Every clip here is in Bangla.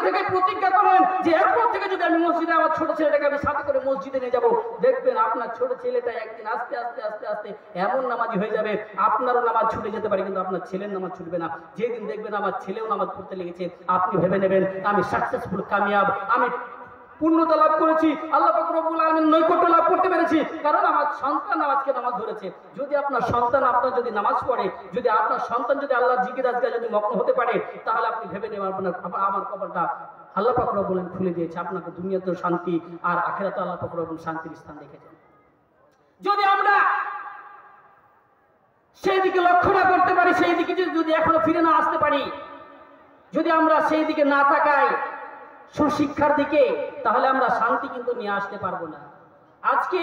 থেকে প্রতিজ্ঞা করেন যে এরপর থেকে যদি আমি মসজিদে আমার ছোট ছেলেটাকে আমি সাথে করে মসজিদে নিয়ে যাবো, দেখবেন আপনার ছোট ছেলেটা একদিন আস্তে আস্তে আস্তে আস্তে এমন নামাজি হয়ে যাবে, আপনারও নামাজ ছুটে যেতে পারে কিন্তু আপনার ছেলের নামাজ ছুটবে না। যেদিন দেখবেন আমার ছেলেও নামাজ পড়তে লেগেছে, আপনি ভেবে নেবেন আমি সাকসেসফুল, কামিয়াব, আমি পূর্ণতা লাভ করেছি, আল্লাহ পাক রব্বুল আলামিন নৈকট্য লাভ করতে পেরেছি, কারণ আমার সন্তান আজকে নামাজ ধরেছে। যদি আপনার সন্তান আপনার যদি নামাজ পড়ে, যদি আপনার সন্তান যদি আল্লাহর জিকির আজকাল যদি মগ্ন হতে পারে, তাহলে আপনি ভেবে নেবেন আমার কপালটা আল্লাহ পাক রব্বুল আলামিন খুলে দিয়েছে। আপনাকে দুনিয়াতেও শান্তি আর আখিরাতেও আল্লাহ পাক রব্বুল শান্তির স্থান রেখেছেন। যদি আমরা সেই দিকে লক্ষ্য না করতে পারি, সেই দিকে যদি এখনো ফিরে না আসতে পারি, যদি আমরা সেই দিকে না তাকাই সুশিক্ষার দিকে, তাহলে আমরা শান্তি কিন্তু নিয়ে আসতে পারবো না। আজকে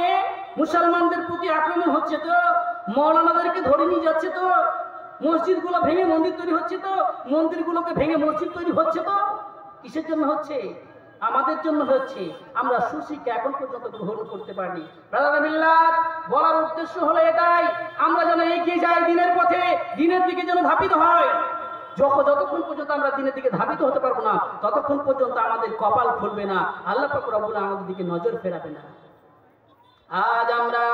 মুসলমানদের প্রতি আক্রমণ হচ্ছে তো, মৌলানাদেরকে ধরে নিয়ে যাচ্ছে তো, মসজিদগুলো ভেঙে মন্দির তৈরি হচ্ছে তো, মন্দিরগুলোকে ভেঙে মসজিদ তৈরি হচ্ছে তো, কিসের জন্য হচ্ছে? আমাদের জন্য হচ্ছে। আমরা সুশিক্ষা এখন পর্যন্ত গ্রহণ করতে পারিনি। বলার উদ্দেশ্য হলো এটাই, আমরা যেন এগিয়ে যাই দিনের পথে, দিনের দিকে যেন ধাবিত হয়। যতক্ষণ পর্যন্ত আমরা দিনের দিকে ধাবিত হতে পারবো না, ততক্ষণ পর্যন্ত আমাদের কপাল খুলবে না, আল্লাহ পাক রব্বুল আলামিন আমাদের দিকে নজর ফেরাবে না। আজ আমরা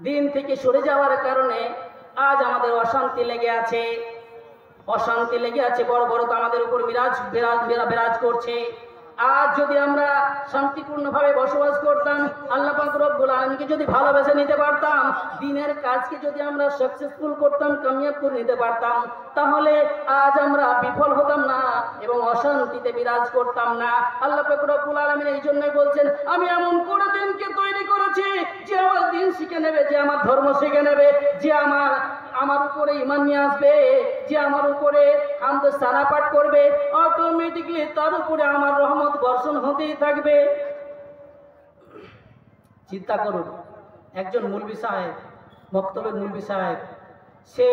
দিন থেকে সরে যাওয়ার কারণে আজ আমাদের অশান্তি লেগে আছে, অশান্তি লেগে আছে, বড় বড় তো আমাদের উপর বিরাজ করছে। আজ যদি আমরা শান্তিপূর্ণভাবে বসবাস করতাম, আল্লাহ পাক রব্বুল আলামিনকে যদি ভালোবেসে নিতে পারতাম, দিনের কাজকে যদি আমরা সাকসেসফুল করতাম, কামিয়াব করে নিতে পারতাম, তাহলে আজ আমরা বিফল হতাম না এবং অশান্তিতে বিরাজ করতাম না। আল্লাহ পাক রব্বুল আলামিন এই জন্যই বলছেন, আমি এমন করে দিনকে তৈরি করেছি যে আমার দিন শিখে নেবে, যে আমার ধর্ম শিখে নেবে, যে আমার উপরে ঈমান নিয়ে আসবে, যে আমার উপরে হামদ সানা পাঠ করবে, অটোমেটিকলি তার উপরে আমার রহমত বর্ষণ হতেই থাকবে। চিন্তা করুন, একজন মুলবি সাহেব, মক্তবের মুলবি সাহেব, সে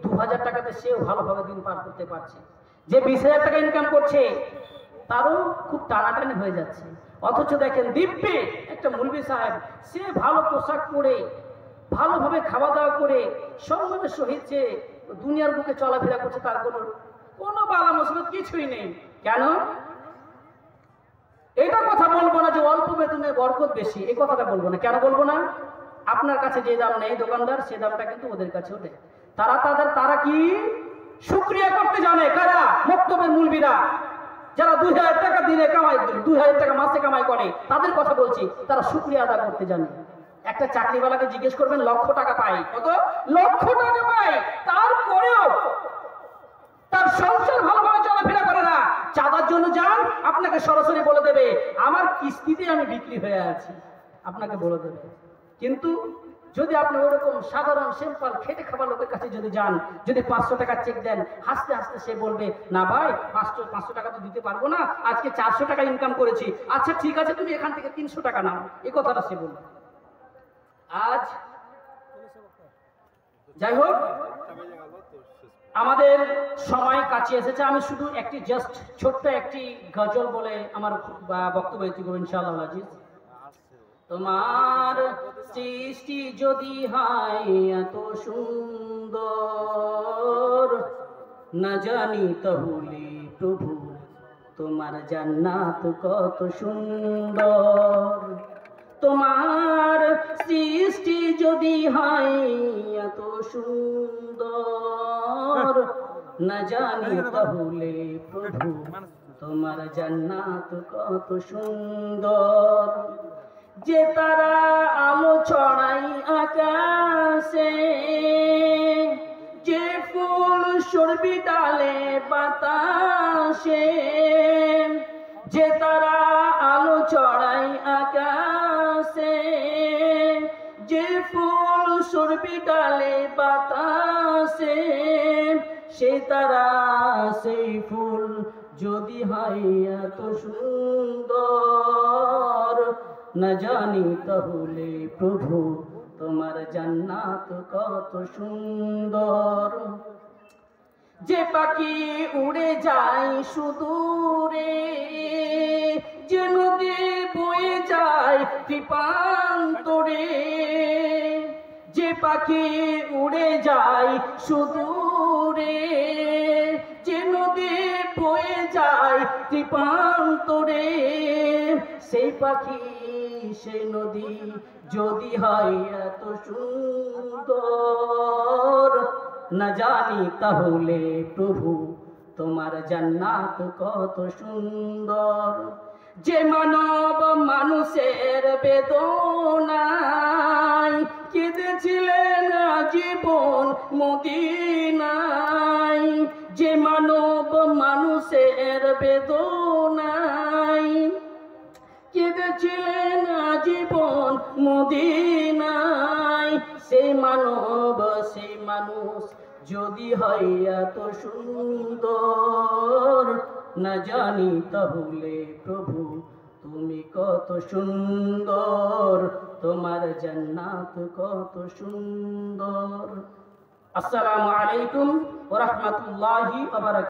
2000 টাকাতে সেও ভালোভাবে দিন পার করতে পারছে, যে 20,000 টাকা ইনকাম করছে তারও খুব টানাটানি হয়ে যাচ্ছে। অথচ দেখেন দিব্যে একটা মুলবি সাহেব, সে ভালো পোশাক পরে, ভালোভাবে খাওয়া দাওয়া করে, সম্মানের সহিত যে দুনিয়ার বুকে চলাফেরা করছে, তার কোনো বালা মুসিবত কিছুই নেই। কেন? এটা কথা বলবো না যে অল্প বেতনে বরকত বেশি, এই কথাটা বলবো না। কেন বলবো না? আপনার কাছে যে দাম নেই দোকানদার, সে দামটা কিন্তু ওদের কাছেও দেয়। তারা কি শুকরিয়া করতে জানে? কারা? মক্তবের মুলবিরা, যারা 2000 টাকা দিনে কামাই, 2000 টাকা মাসে কামাই করে, তাদের কথা বলছি। তারা শুকরিয়া আদা করতে জানে। একটা চাকরিওয়ালাকে জিজ্ঞেস করবেন, লক্ষ টাকা পায়, কত লক্ষ টাকা পায়, তারপরেও তার সংসার ভালোভাবে চলাফেরা করে না। চাঁদার জন্য যান, আপনাকে সরাসরি বলে দেবে আমার কিস্তিতে আমি বিক্রি হয়ে আছি, আপনাকে বলে দেবে। কিন্তু যদি আপনি ওরকম সাধারণ সিম্পল খেটে খাবার লোকের কাছে যদি যান, যদি 500 টাকা চেক দেন, হাসতে হাসতে সে বলবে, না ভাই 500 টাকা তো দিতে পারবো না, আজকে 400 টাকা ইনকাম করেছি। আচ্ছা ঠিক আছে, তুমি এখান থেকে 300 টাকা নাও, এই কথাটা সে বলবে। আজ যাই হোক, আমাদের সময় কাছে এসেছে। আমি শুধু একটি জাস্ট ছোট্ট একটি গজল বলে আমার বক্তব্য করব ইনশাআল্লাহ আজিজ। তোমার সৃষ্টি যদি হয় এত সুন্দর, না জানি তাহলে প্রভু তোমার জান্নাত কত সুন্দর। তোমার সৃষ্টি যদি হয় এত সুন্দর, না জানি তাহলে প্রভু তোমার জান্নাত কত সুন্দর। যে তারা আলো ছড়াই আকাশে, যে ফুল সরবি ডালে বাতাসে, যে তারা আলো ছড়াই আকাশে, যে ফুল সরবি ডালে বাতাসে, সে তারা সেই ফুল যদি হয় এত সুন্দর, না জানি তাহলে প্রভু তোমার জান্নাত কত সুন্দর। যে পাখি উড়ে যায় সুদূরে, যে নদী বয়ে যায় কৃপান্তরে, যে পাখি উড়ে যায় সুদূরে, যে যদি বয়ে যায় ত্রিপান্তরে, সেই পাখি সেই নদী যদি হয় এত সুন্দর, না জানি তাহলে প্রভু তোমার জান্নাত কত সুন্দর। যে মানব মানুষের বেদনায় কেঁদেছিলেন জীবন মদিনায়, যে মানব মানুষের বেদনায় কেঁদেছিলেন জীবন মদিনায়, সেই মানব সেই মানুষ যদি হয় এত সুন্দর, না জানি তাহলে প্রভু তুমি কত সুন্দর, তোমার জান্নাত কত সুন্দর। আসসালামু আলাইকুম ওয়া রাহমাতুল্লাহি ওয়া বারাকাতুহু।